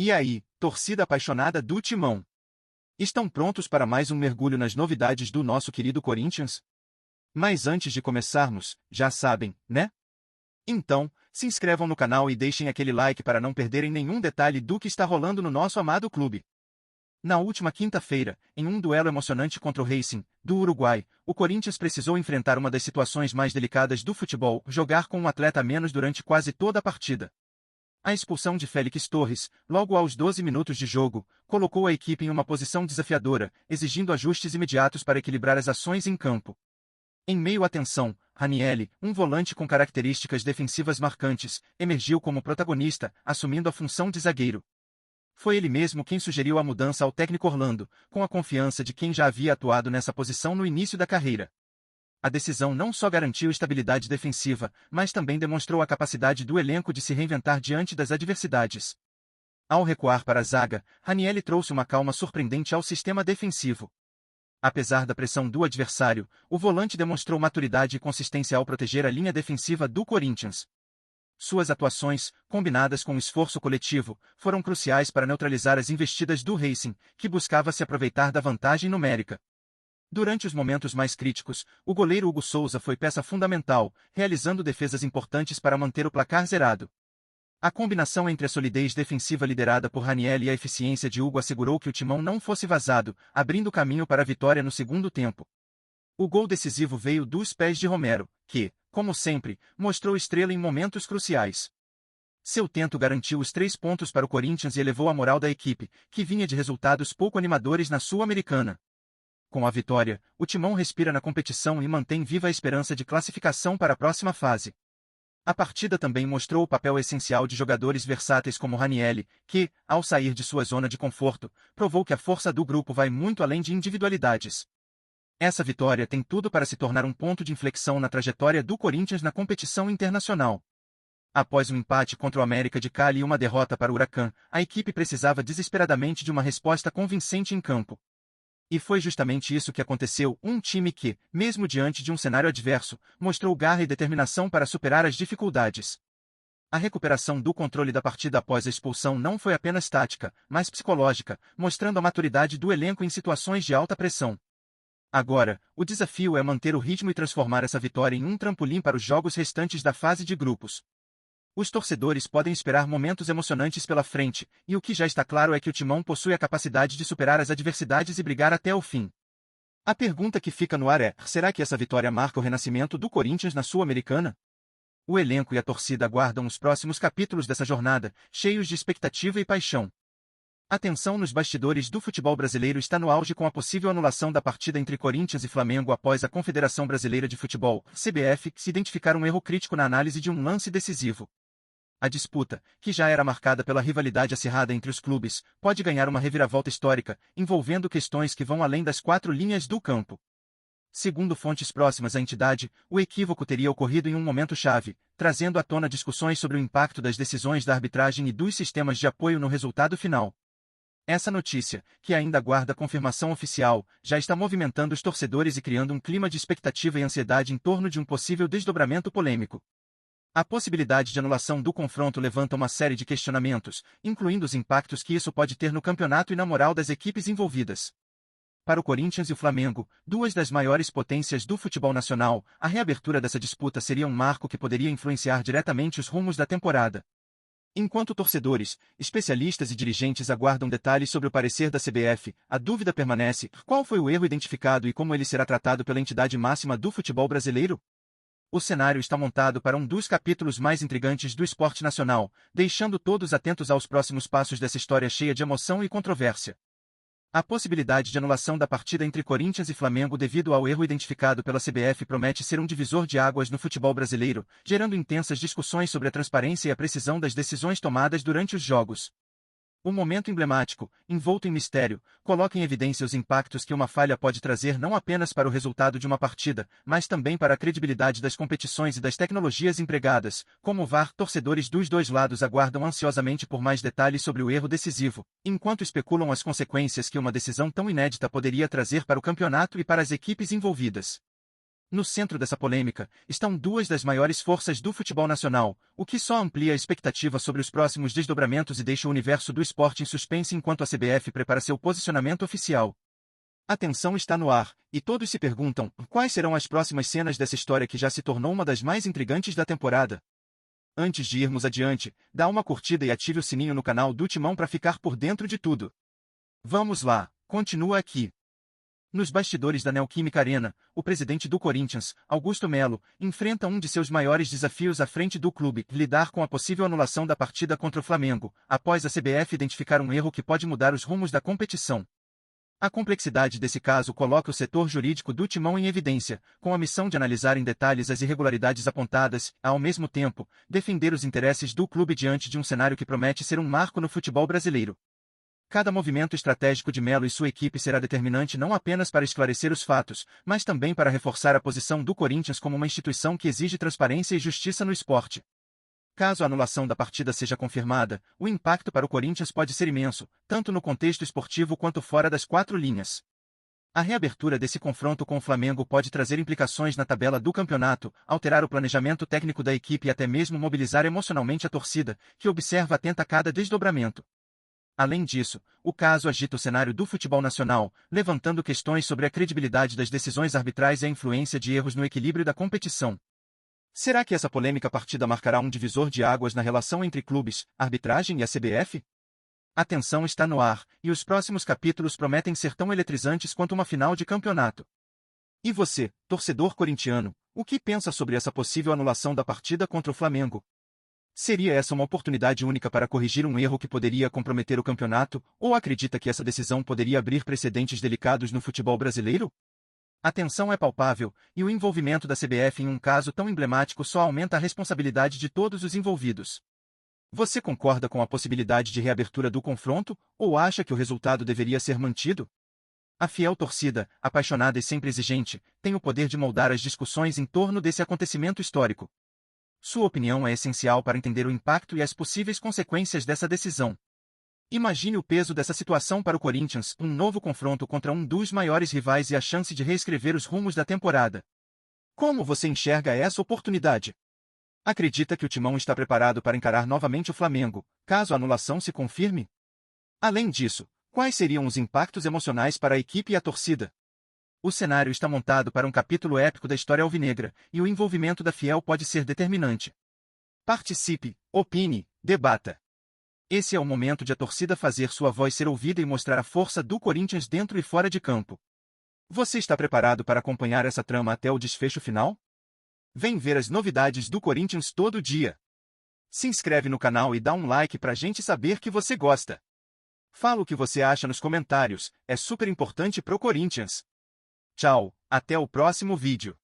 E aí, torcida apaixonada do Timão? Estão prontos para mais um mergulho nas novidades do nosso querido Corinthians? Mas antes de começarmos, já sabem, né? Então, se inscrevam no canal e deixem aquele like para não perderem nenhum detalhe do que está rolando no nosso amado clube. Na última quinta-feira, em um duelo emocionante contra o Racing, do Uruguai, o Corinthians precisou enfrentar uma das situações mais delicadas do futebol, jogar com um atleta a menos durante quase toda a partida. A expulsão de Félix Torres, logo aos 12 minutos de jogo, colocou a equipe em uma posição desafiadora, exigindo ajustes imediatos para equilibrar as ações em campo. Em meio à tensão, Ranielli, um volante com características defensivas marcantes, emergiu como protagonista, assumindo a função de zagueiro. Foi ele mesmo quem sugeriu a mudança ao técnico Orlando, com a confiança de quem já havia atuado nessa posição no início da carreira. A decisão não só garantiu estabilidade defensiva, mas também demonstrou a capacidade do elenco de se reinventar diante das adversidades. Ao recuar para a zaga, Ranielli trouxe uma calma surpreendente ao sistema defensivo. Apesar da pressão do adversário, o volante demonstrou maturidade e consistência ao proteger a linha defensiva do Corinthians. Suas atuações, combinadas com o esforço coletivo, foram cruciais para neutralizar as investidas do Racing, que buscava se aproveitar da vantagem numérica. Durante os momentos mais críticos, o goleiro Hugo Souza foi peça fundamental, realizando defesas importantes para manter o placar zerado. A combinação entre a solidez defensiva liderada por Ranielli e a eficiência de Hugo assegurou que o timão não fosse vazado, abrindo caminho para a vitória no segundo tempo. O gol decisivo veio dos pés de Romero, que, como sempre, mostrou estrela em momentos cruciais. Seu tento garantiu os 3 pontos para o Corinthians e elevou a moral da equipe, que vinha de resultados pouco animadores na Sul-Americana. Com a vitória, o Timão respira na competição e mantém viva a esperança de classificação para a próxima fase. A partida também mostrou o papel essencial de jogadores versáteis como Ranielli, que, ao sair de sua zona de conforto, provou que a força do grupo vai muito além de individualidades. Essa vitória tem tudo para se tornar um ponto de inflexão na trajetória do Corinthians na competição internacional. Após um empate contra o América de Cali e uma derrota para o Huracan, a equipe precisava desesperadamente de uma resposta convincente em campo. E foi justamente isso que aconteceu, um time que, mesmo diante de um cenário adverso, mostrou garra e determinação para superar as dificuldades. A recuperação do controle da partida após a expulsão não foi apenas tática, mas psicológica, mostrando a maturidade do elenco em situações de alta pressão. Agora, o desafio é manter o ritmo e transformar essa vitória em um trampolim para os jogos restantes da fase de grupos. Os torcedores podem esperar momentos emocionantes pela frente, e o que já está claro é que o Timão possui a capacidade de superar as adversidades e brigar até o fim. A pergunta que fica no ar é: será que essa vitória marca o renascimento do Corinthians na Sul-Americana? O elenco e a torcida aguardam os próximos capítulos dessa jornada, cheios de expectativa e paixão. A tensão nos bastidores do futebol brasileiro está no auge com a possível anulação da partida entre Corinthians e Flamengo após a Confederação Brasileira de Futebol, CBF, se identificar um erro crítico na análise de um lance decisivo. A disputa, que já era marcada pela rivalidade acirrada entre os clubes, pode ganhar uma reviravolta histórica, envolvendo questões que vão além das 4 linhas do campo. Segundo fontes próximas à entidade, o equívoco teria ocorrido em um momento-chave, trazendo à tona discussões sobre o impacto das decisões da arbitragem e dos sistemas de apoio no resultado final. Essa notícia, que ainda aguarda confirmação oficial, já está movimentando os torcedores e criando um clima de expectativa e ansiedade em torno de um possível desdobramento polêmico. A possibilidade de anulação do confronto levanta uma série de questionamentos, incluindo os impactos que isso pode ter no campeonato e na moral das equipes envolvidas. Para o Corinthians e o Flamengo, 2 das maiores potências do futebol nacional, a reabertura dessa disputa seria um marco que poderia influenciar diretamente os rumos da temporada. Enquanto torcedores, especialistas e dirigentes aguardam detalhes sobre o parecer da CBF, a dúvida permanece: qual foi o erro identificado e como ele será tratado pela entidade máxima do futebol brasileiro? O cenário está montado para um dos capítulos mais intrigantes do esporte nacional, deixando todos atentos aos próximos passos dessa história cheia de emoção e controvérsia. A possibilidade de anulação da partida entre Corinthians e Flamengo devido ao erro identificado pela CBF promete ser um divisor de águas no futebol brasileiro, gerando intensas discussões sobre a transparência e a precisão das decisões tomadas durante os jogos. O momento emblemático, envolto em mistério, coloca em evidência os impactos que uma falha pode trazer não apenas para o resultado de uma partida, mas também para a credibilidade das competições e das tecnologias empregadas. Como o VAR, torcedores dos dois lados aguardam ansiosamente por mais detalhes sobre o erro decisivo, enquanto especulam as consequências que uma decisão tão inédita poderia trazer para o campeonato e para as equipes envolvidas. No centro dessa polêmica estão duas das maiores forças do futebol nacional, o que só amplia a expectativa sobre os próximos desdobramentos e deixa o universo do esporte em suspense enquanto a CBF prepara seu posicionamento oficial. A tensão está no ar, e todos se perguntam quais serão as próximas cenas dessa história que já se tornou uma das mais intrigantes da temporada. Antes de irmos adiante, dá uma curtida e ative o sininho no canal do Timão para ficar por dentro de tudo. Vamos lá, continua aqui. Nos bastidores da Neoquímica Arena, o presidente do Corinthians, Augusto Melo, enfrenta um de seus maiores desafios à frente do clube, lidar com a possível anulação da partida contra o Flamengo, após a CBF identificar um erro que pode mudar os rumos da competição. A complexidade desse caso coloca o setor jurídico do Timão em evidência, com a missão de analisar em detalhes as irregularidades apontadas, e, ao mesmo tempo, defender os interesses do clube diante de um cenário que promete ser um marco no futebol brasileiro. Cada movimento estratégico de Melo e sua equipe será determinante não apenas para esclarecer os fatos, mas também para reforçar a posição do Corinthians como uma instituição que exige transparência e justiça no esporte. Caso a anulação da partida seja confirmada, o impacto para o Corinthians pode ser imenso, tanto no contexto esportivo quanto fora das quatro linhas. A reabertura desse confronto com o Flamengo pode trazer implicações na tabela do campeonato, alterar o planejamento técnico da equipe e até mesmo mobilizar emocionalmente a torcida, que observa atenta cada desdobramento. Além disso, o caso agita o cenário do futebol nacional, levantando questões sobre a credibilidade das decisões arbitrais e a influência de erros no equilíbrio da competição. Será que essa polêmica partida marcará um divisor de águas na relação entre clubes, arbitragem e a CBF? A tensão está no ar, e os próximos capítulos prometem ser tão eletrizantes quanto uma final de campeonato. E você, torcedor corintiano, o que pensa sobre essa possível anulação da partida contra o Flamengo? Seria essa uma oportunidade única para corrigir um erro que poderia comprometer o campeonato, ou acredita que essa decisão poderia abrir precedentes delicados no futebol brasileiro? A tensão é palpável, e o envolvimento da CBF em um caso tão emblemático só aumenta a responsabilidade de todos os envolvidos. Você concorda com a possibilidade de reabertura do confronto, ou acha que o resultado deveria ser mantido? A fiel torcida, apaixonada e sempre exigente, tem o poder de moldar as discussões em torno desse acontecimento histórico. Sua opinião é essencial para entender o impacto e as possíveis consequências dessa decisão. Imagine o peso dessa situação para o Corinthians, um novo confronto contra um dos maiores rivais e a chance de reescrever os rumos da temporada. Como você enxerga essa oportunidade? Acredita que o Timão está preparado para encarar novamente o Flamengo, caso a anulação se confirme? Além disso, quais seriam os impactos emocionais para a equipe e a torcida? O cenário está montado para um capítulo épico da história alvinegra, e o envolvimento da fiel pode ser determinante. Participe, opine, debata. Esse é o momento de a torcida fazer sua voz ser ouvida e mostrar a força do Corinthians dentro e fora de campo. Você está preparado para acompanhar essa trama até o desfecho final? Vem ver as novidades do Corinthians todo dia. Se inscreve no canal e dá um like pra gente saber que você gosta. Fala o que você acha nos comentários, é super importante pro Corinthians. Tchau, até o próximo vídeo.